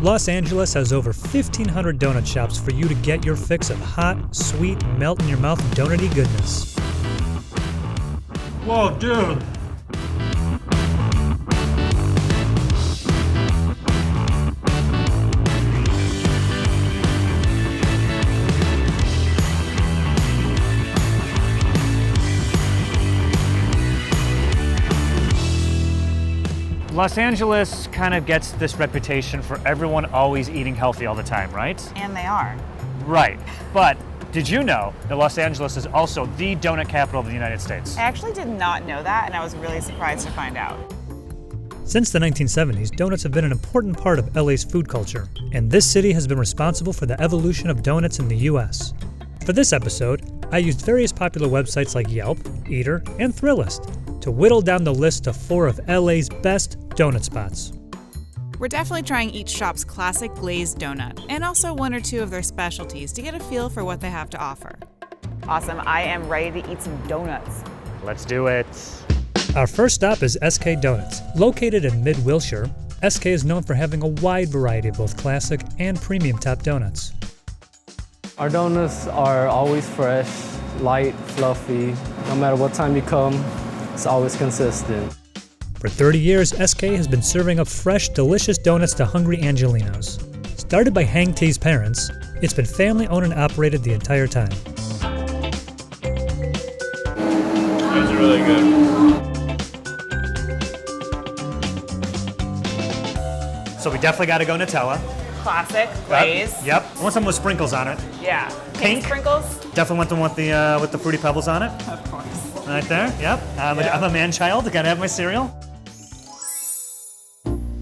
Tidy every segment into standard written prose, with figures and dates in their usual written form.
Los Angeles has over 1,500 donut shops for you to get your fix of hot, sweet, melt-in-your-mouth donut-y goodness. Whoa, dude! Los Angeles kind of gets this reputation for everyone always eating healthy all the time, right? And they are. Right, but did you know that Los Angeles is also the donut capital of the United States? I actually did not know that, and I was really surprised to find out. Since the 1970s, donuts have been an important part of LA's food culture, and this city has been responsible for the evolution of donuts in the US. For this episode, I used various popular websites like Yelp, Eater, and Thrillist to whittle down the list of 4 of LA's best donut spots. We're definitely trying each shop's classic glazed donut, and also 1 or 2 of their specialties to get a feel for what they have to offer. Awesome, I am ready to eat some donuts. Let's do it. Our first stop is SK Donuts. Located in mid-Wilshire, SK is known for having a wide variety of both classic and premium top donuts. Our donuts are always fresh, light, fluffy. No matter what time you come, it's always consistent. For 30 years, SK has been serving up fresh, delicious donuts to hungry Angelinos. Started by Hang T's parents, it's been family-owned and operated the entire time. Those are really good. So we definitely got to go Nutella. Classic, glaze. Yep. I want some with sprinkles on it. Yeah. Pink. Sprinkles? Definitely want the one with the fruity pebbles on it. Of course. Right there. Yep. I'm a man-child. Gotta have my cereal.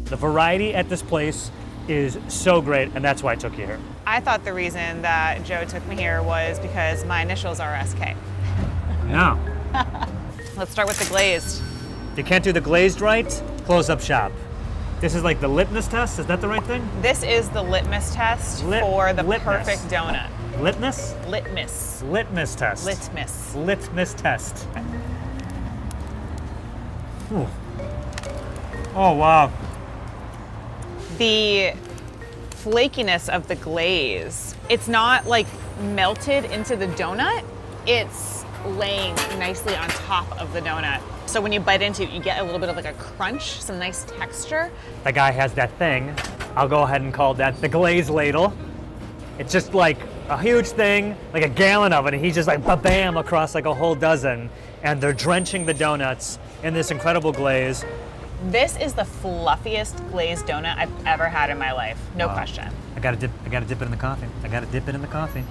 The variety at this place is so great, and that's why I took you here. I thought the reason that Joe took me here was because my initials are SK. Yeah. Let's start with the glazed. If you can't do the glazed right, close up shop. This is like the litmus test. Is that the right thing? This is the litmus test for the perfect donut. Litmus? Litmus. Litmus test. Litmus. Litmus test. Ooh. Oh, wow. The flakiness of the glaze, it's not like melted into the donut, it's laying nicely on top of the donut. So when you bite into it, you get a little bit of like a crunch, some nice texture. The guy has that thing. I'll go ahead and call that the glaze ladle. It's just like a huge thing, like a gallon of it, and he's just like ba-bam across like a whole dozen, and they're drenching the donuts in this incredible glaze. This is the fluffiest glazed donut I've ever had in my life, no question. I gotta dip it in the coffee.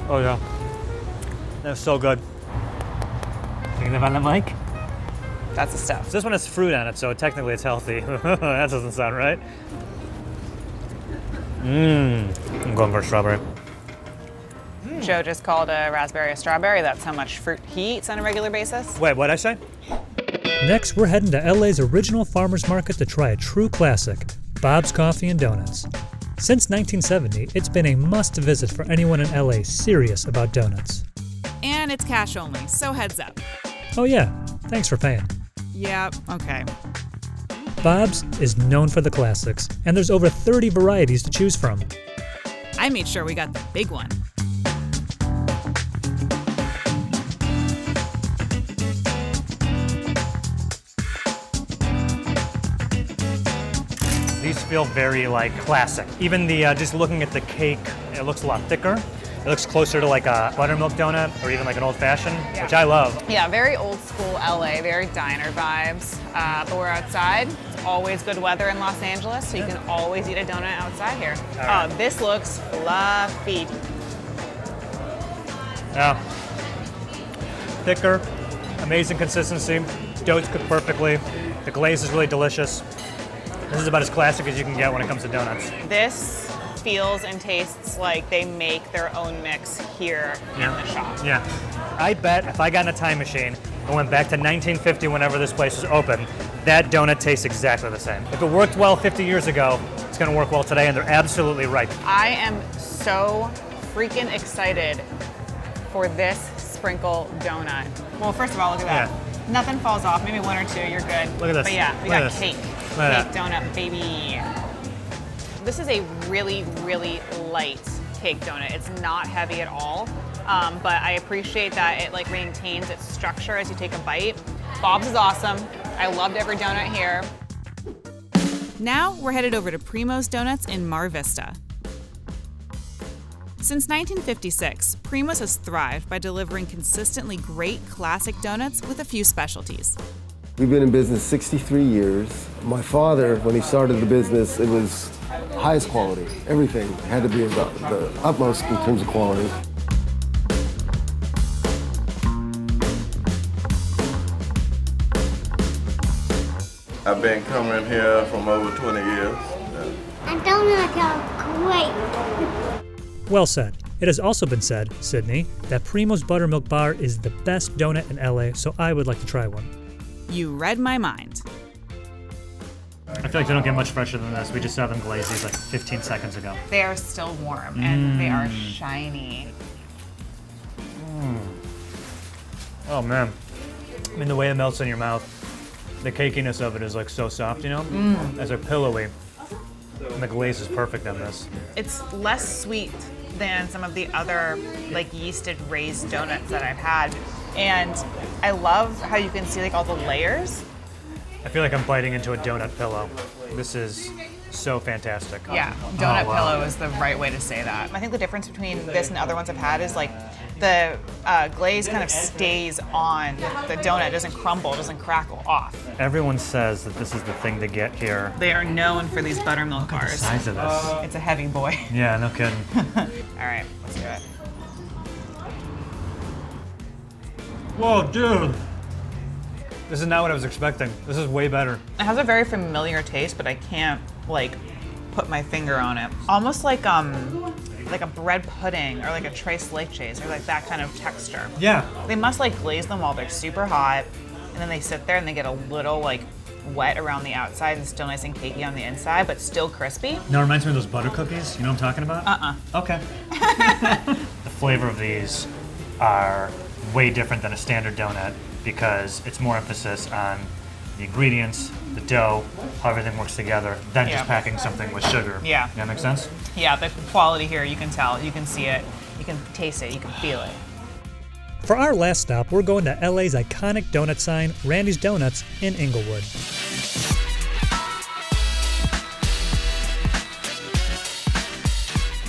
Oh yeah. That's so good. Taking it on the mic? That's the stuff. So this one has fruit on it, so technically it's healthy. That doesn't sound right. I'm going for strawberry. Joe just called a raspberry a strawberry. That's how much fruit he eats on a regular basis. Wait, what'd I say? Next, we're heading to LA's original farmer's market to try a true classic, Bob's Coffee and Donuts. Since 1970, it's been a must-visit for anyone in LA serious about donuts. And it's cash only, so heads up. Oh yeah, thanks for paying. Yeah, okay. Bob's is known for the classics, and there's over 30 varieties to choose from. I made sure we got the big one. These feel very like classic. Even the just looking at the cake, it looks a lot thicker. It looks closer to like a buttermilk donut or even like an old fashioned, which I love. Yeah, very old school LA, very diner vibes. But we're outside. It's always good weather in Los Angeles, so you can always eat a donut outside here. Right. Oh, this looks fluffy. Yeah. Thicker, amazing consistency. Dough's cooked perfectly. The glaze is really delicious. This is about as classic as you can get when it comes to donuts. This feels and tastes like they make their own mix here in the shop. Yeah. I bet if I got in a time machine and went back to 1950 whenever this place was open, that donut tastes exactly the same. If it worked well 50 years ago, it's gonna work well today, and they're absolutely right. I am so freaking excited for this sprinkle donut. Well, first of all, look at that. Yeah. Nothing falls off, maybe 1 or 2, you're good. Look at this. But yeah, we Look at got this. cake. Cake donut, baby. This is a really, really light cake donut. It's not heavy at all, but I appreciate that it like maintains its structure as you take a bite. Bob's is awesome. I loved every donut here. Now we're headed over to Primos Donuts in Mar Vista. Since 1956, Primos has thrived by delivering consistently great classic donuts with a few specialties. We've been in business 63 years. My father, when he started the business, it was highest quality. Everything had to be the utmost in terms of quality. I've been coming here from over 20 years. And donuts are great. Well said. It has also been said, Sydney, that Primo's Buttermilk Bar is the best donut in LA, so I would like to try one. You read my mind. I feel like they don't get much fresher than this. We just saw them glaze these like 15 seconds ago. They are still warm and they are shiny. Oh man. I mean, the way it melts in your mouth, the cakiness of it is like so soft, you know? It's like pillowy. And the glaze is perfect on this. It's less sweet than some of the other like yeasted raised donuts that I've had. And I love how you can see like all the layers. I feel like I'm biting into a donut pillow. This is so fantastic. Yeah, donut pillow is the right way to say that. I think the difference between this and other ones I've had is like the glaze kind of stays on the donut. It doesn't crumble, it doesn't crackle off. Everyone says that this is the thing to get here. They are known for these buttermilk Look at the bars. size of this. It's a heavy boy. Yeah, no kidding. All right, let's do it. Whoa, dude. This is not what I was expecting. This is way better. It has a very familiar taste, but I can't like put my finger on it. Almost like a bread pudding or like a tres leches or like that kind of texture. Yeah. They must like glaze them while they're super hot, and then they sit there and they get a little like wet around the outside and still nice and cakey on the inside, but still crispy. Now it reminds me of those butter cookies. You know what I'm talking about? Okay. The flavor of these are way different than a standard donut because it's more emphasis on the ingredients, the dough, how everything works together, than just packing something with sugar. Yeah. That make sense? Yeah, the quality here, you can tell, you can see it, you can taste it, you can feel it. For our last stop, we're going to LA's iconic donut sign, Randy's Donuts in Inglewood.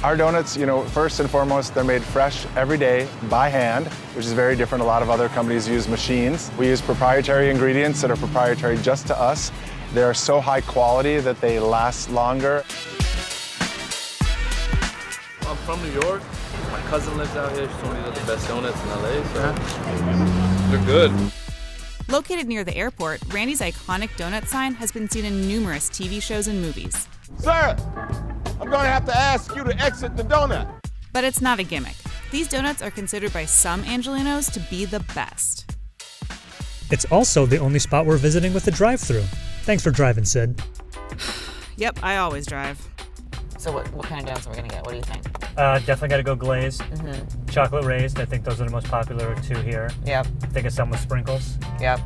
Our donuts, first and foremost, they're made fresh every day by hand, which is very different. A lot of other companies use machines. We use proprietary ingredients that are proprietary just to us. They are so high quality that they last longer. I'm from New York. My cousin lives out here. She told me they're the best donuts in LA, so they're good. Located near the airport, Randy's iconic donut sign has been seen in numerous TV shows and movies. Sir, I'm going to have to ask you to exit the donut. But it's not a gimmick. These donuts are considered by some Angelenos to be the best. It's also the only spot we're visiting with a drive-thru. Thanks for driving, Sid. Yep, I always drive. So what kind of donuts are we gonna get? What do you think? Definitely got to go glazed. Chocolate raised. I think those are the most popular two here. Yep, I think it's some with sprinkles. yep.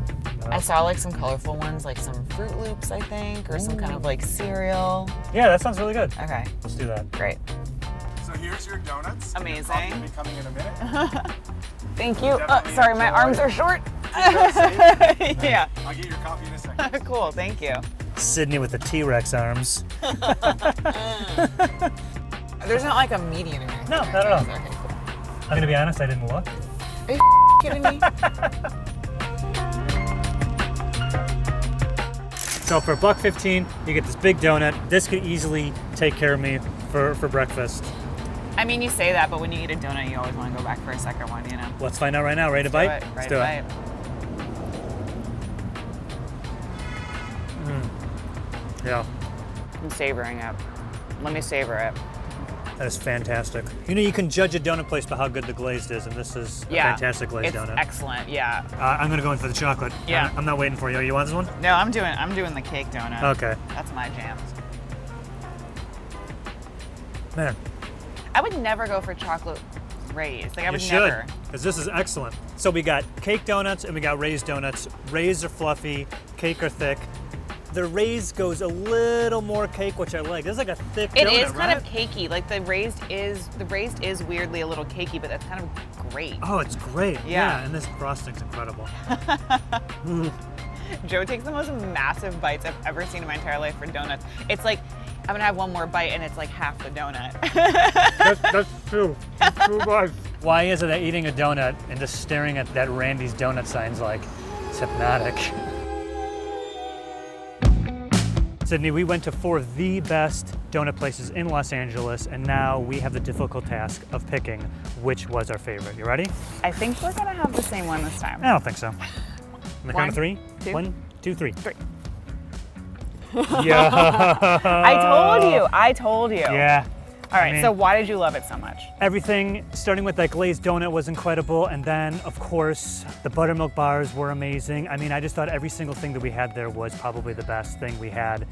I saw like some colorful ones, like some Fruit Loops, I think, or some kind of like cereal. Yeah, that sounds really good. Okay, Let's do that. great. So here's your donuts. Amazing. Your coffee will be coming in a minute. Thank you. Definitely Sorry, my enjoy. arms are short. Yeah. I'll get your coffee in a second. Cool, thank you. Sydney with the T-Rex arms. There's not like a medium in here. No, not at all. Okay, cool. I'm gonna be honest, I didn't look. Are you kidding me? So for $1.15, you get this big donut. This could easily take care of me for breakfast. I mean, you say that, but when you eat a donut, you always want to go back for a second one, you know? Let's find out right now. Ready to bite? Let's do it. Yeah, I'm savoring it. Let me savor it. that is fantastic. You can judge a donut place by how good the glazed is, and this is a fantastic glazed it's donut. Excellent, yeah. I'm gonna go in for the chocolate. Yeah. I'm not waiting for you. You want this one? No, I'm doing the cake donut. Okay. That's my jam. Man, I would never go for chocolate raised. Like I you would should, never. because this is excellent. So we got cake donuts and we got raised donuts. Raised are fluffy, cake are thick. the raised goes a little more cake, which I like. This is like a thick donut, It is kind right? of cakey. Like the raised is weirdly a little cakey, but that's kind of great. Oh, it's great. Yeah. And this frosting's incredible. Joe takes the most massive bites I've ever seen in my entire life for donuts. It's like, I'm gonna have one more bite and it's like half the donut. That's true. That's true, guys. Why is it that eating a donut and just staring at that Randy's donut sign's like, it's hypnotic? Sydney, we went to 4 of the best donut places in Los Angeles, and now we have the difficult task of picking which was our favorite. You ready? I think we're gonna have the same one this time. I don't think so. On the count of 3? 2, 1, 2, 3. 3. Yeah. I told you. Yeah. All right, I mean, so why did you love it so much? everything, starting with that glazed donut, was incredible, and then, of course, the buttermilk bars were amazing. I mean, I just thought every single thing that we had there was probably the best thing we had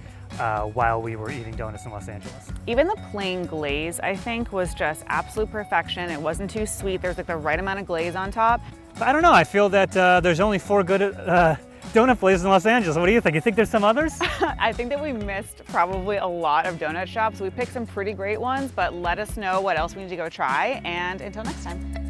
while we were eating donuts in Los Angeles. Even the plain glaze, I think, was just absolute perfection. It wasn't too sweet. There's like the right amount of glaze on top. But I don't know, I feel that there's only 4 good donut places in Los Angeles. What do you think? You think there's some others? I think that we missed probably a lot of donut shops. We picked some pretty great ones, but let us know what else we need to go try. And until next time.